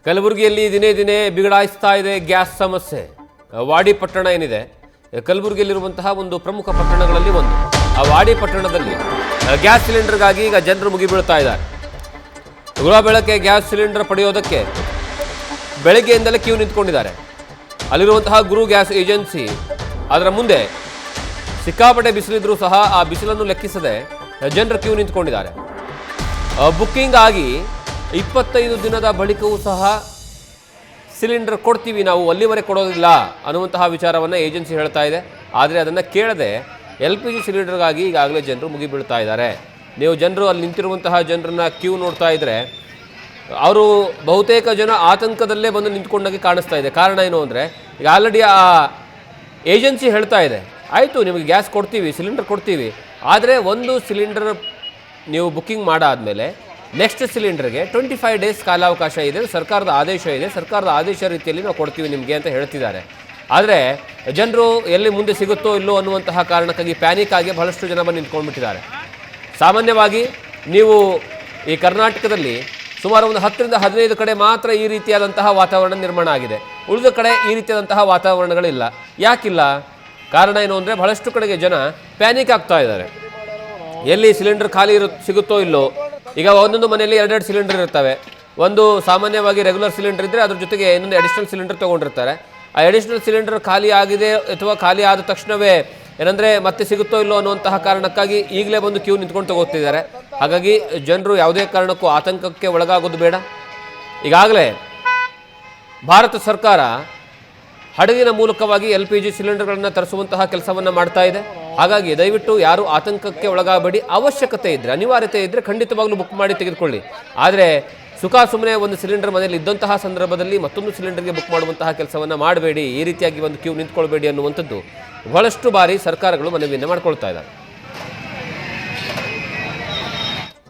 ಕಲಬುರಗಿಯಲ್ಲಿ ದಿನೇ ದಿನೇ ಬಿಗಡಾಯಿಸ್ತಾ ಇದೆ ಗ್ಯಾಸ್ ಸಮಸ್ಯೆ. ವಾಡಿ ಪಟ್ಟಣ ಏನಿದೆ ಕಲಬುರಗಿಯಲ್ಲಿರುವಂತಹ ಒಂದು ಪ್ರಮುಖ ಪಟ್ಟಣಗಳಲ್ಲಿ ಒಂದು. ಆ ವಾಡಿ ಪಟ್ಟಣದಲ್ಲಿ ಗ್ಯಾಸ್ ಸಿಲಿಂಡರ್ಗಾಗಿ ಈಗ ಜನರು ಮುಗಿಬೀಳ್ತಾ ಇದ್ದಾರೆ. ಬೆಳಗ್ಗೆ ಗ್ಯಾಸ್ ಸಿಲಿಂಡರ್ ಪಡೆಯೋದಕ್ಕೆ ಬೆಳಗ್ಗೆಯಿಂದಲೇ ಕ್ಯೂ ನಿಂತ್ಕೊಂಡಿದ್ದಾರೆ. ಅಲ್ಲಿರುವಂತಹ ಗುರು ಗ್ಯಾಸ್ ಏಜೆನ್ಸಿ ಅದರ ಮುಂದೆ ಸಿಕ್ಕಾಪಟ್ಟೆ ಬಿಸಿಲಿದ್ರೂ ಸಹ ಆ ಬಿಸಿಲನ್ನು ಲೆಕ್ಕಿಸದೆ ಜನರು ಕ್ಯೂ ನಿಂತ್ಕೊಂಡಿದ್ದಾರೆ. ಬುಕ್ಕಿಂಗ್ ಆಗಿ 25 ದಿನದ ಬಳಿಕವೂ ಸಹ ಸಿಲಿಂಡರ್ ಕೊಡ್ತೀವಿ, ನಾವು ಅಲ್ಲಿವರೆಗೆ ಕೊಡೋದಿಲ್ಲ ಅನ್ನುವಂತಹ ವಿಚಾರವನ್ನು ಏಜೆನ್ಸಿ ಹೇಳ್ತಾ ಇದೆ. ಆದರೆ ಅದನ್ನು ಕೇಳದೆ LPG ಸಿಲಿಂಡರ್ಗಾಗಿ ಈಗಾಗಲೇ ಜನರು ಮುಗಿಬೀಳ್ತಾ ಇದ್ದಾರೆ. ನೀವು ಜನರು ಅಲ್ಲಿ ನಿಂತಿರುವಂತಹ ಜನರನ್ನ ಕ್ಯೂ ನೋಡ್ತಾ ಇದ್ದರೆ ಅವರು ಬಹುತೇಕ ಜನ ಆತಂಕದಲ್ಲೇ ಬಂದು ನಿಂತ್ಕೊಂಡಾಗೆ ಕಾಣಿಸ್ತಾ ಇದೆ. ಕಾರಣ ಏನು ಅಂದರೆ ಈಗ ಆಲ್ರೆಡಿ ಆ ಏಜೆನ್ಸಿ ಹೇಳ್ತಾ ಇದೆ, ಆಯಿತು ನಿಮಗೆ ಗ್ಯಾಸ್ ಕೊಡ್ತೀವಿ, ಸಿಲಿಂಡರ್ ಕೊಡ್ತೀವಿ, ಆದರೆ ಒಂದು ಸಿಲಿಂಡರ್ ನೀವು ಬುಕ್ಕಿಂಗ್ ಮಾಡಾದಮೇಲೆ ನೆಕ್ಸ್ಟ್ ಸಿಲಿಂಡರ್ಗೆ 25 ಡೇಸ್ ಕಾಲಾವಕಾಶ ಇದೆ, ಸರ್ಕಾರದ ಆದೇಶ ಇದೆ, ಸರ್ಕಾರದ ಆದೇಶ ರೀತಿಯಲ್ಲಿ ನಾವು ಕೊಡ್ತೀವಿ ನಿಮಗೆ ಅಂತ ಹೇಳ್ತಿದ್ದಾರೆ. ಆದರೆ ಜನರು ಎಲ್ಲಿ ಮುಂದೆ ಸಿಗುತ್ತೋ ಇಲ್ಲೋ ಅನ್ನುವಂತಹ ಕಾರಣಕ್ಕಾಗಿ ಪ್ಯಾನಿಕ್ ಆಗಿ ಬಹಳಷ್ಟು ಜನ ಬಂದು ನಿಂತ್ಕೊಂಡ್ಬಿಟ್ಟಿದ್ದಾರೆ. ಸಾಮಾನ್ಯವಾಗಿ ನೀವು ಈ ಕರ್ನಾಟಕದಲ್ಲಿ ಸುಮಾರು ಒಂದು 10 ರಿಂದ 15 ಕಡೆ ಮಾತ್ರ ಈ ರೀತಿಯಾದಂತಹ ವಾತಾವರಣ ನಿರ್ಮಾಣ ಆಗಿದೆ. ಉಳಿದ ಕಡೆ ಈ ರೀತಿಯಾದಂತಹ ವಾತಾವರಣಗಳಿಲ್ಲ. ಯಾಕಿಲ್ಲ? ಕಾರಣ ಏನು ಅಂದರೆ ಬಹಳಷ್ಟು ಕಡೆಗೆ ಜನ ಪ್ಯಾನಿಕ್ ಆಗ್ತಾ ಇದ್ದಾರೆ. ಎಲ್ಲಿ ಸಿಲಿಂಡರ್ ಖಾಲಿ ಸಿಗುತ್ತೋ ಇಲ್ಲೋ. ಈಗ ಒಂದೊಂದು ಮನೆಯಲ್ಲಿ 2 ಸಿಲಿಂಡರ್ ಇರ್ತವೆ. ಒಂದು ಸಾಮಾನ್ಯವಾಗಿ ರೆಗ್ಯುಲರ್ ಸಿಲಿಂಡರ್ ಇದ್ದರೆ ಅದ್ರ ಜೊತೆಗೆ ಇನ್ನೊಂದು ಅಡಿಷನಲ್ ಸಿಲಿಂಡರ್ ತೊಗೊಂಡಿರ್ತಾರೆ. ಆ ಅಡಿಷನಲ್ ಸಿಲಿಂಡರ್ ಖಾಲಿ ಆಗಿದೆ ಅಥವಾ ಖಾಲಿ ಆದ ತಕ್ಷಣವೇ ಏನಂದರೆ ಮತ್ತೆ ಸಿಗುತ್ತೋ ಇಲ್ಲೋ ಅನ್ನುವಂತಹ ಕಾರಣಕ್ಕಾಗಿ ಈಗಲೇ ಬಂದು ಕ್ಯೂ ನಿಂತ್ಕೊಂಡು ತಗೋತಿದ್ದಾರೆ. ಹಾಗಾಗಿ ಜನರು ಯಾವುದೇ ಕಾರಣಕ್ಕೂ ಆತಂಕಕ್ಕೆ ಒಳಗಾಗೋದು ಬೇಡ. ಈಗಾಗಲೇ ಭಾರತ ಸರ್ಕಾರ ಹಡಗಿನ ಮೂಲಕವಾಗಿ LPG ಸಿಲಿಂಡರ್ಗಳನ್ನು ತರಿಸುವಂತಹ ಕೆಲಸವನ್ನು ಮಾಡ್ತಾ ಇದೆ. ಹಾಗಾಗಿ ದಯವಿಟ್ಟು ಯಾರು ಆತಂಕಕ್ಕೆ ಒಳಗಾಗಬೇಡಿ. ಅವಶ್ಯಕತೆ ಇದ್ದರೆ, ಅನಿವಾರ್ಯತೆ ಇದ್ದರೆ ಖಂಡಿತವಾಗ್ಲೂ ಬುಕ್ ಮಾಡಿ ತೆಗೆದುಕೊಳ್ಳಿ. ಆದರೆ ಸುಮ್ಮನೆ ಒಂದು ಸಿಲಿಂಡರ್ ಮನೆಯಲ್ಲಿ ಇದ್ದಂತಹ ಸಂದರ್ಭದಲ್ಲಿ ಮತ್ತೊಂದು ಸಿಲಿಂಡರ್ಗೆ ಬುಕ್ ಮಾಡುವಂತಹ ಕೆಲಸವನ್ನು ಮಾಡಬೇಡಿ. ಈ ರೀತಿಯಾಗಿ ಒಂದು ಕ್ಯೂ ನಿಂತ್ಕೊಳ್ಬೇಡಿ ಅನ್ನುವಂಥದ್ದು ಬಹಳಷ್ಟು ಬಾರಿ ಸರ್ಕಾರಗಳು ಮನವಿಯನ್ನು ಮಾಡ್ಕೊಳ್ತಾ ಇದ್ದಾರೆ.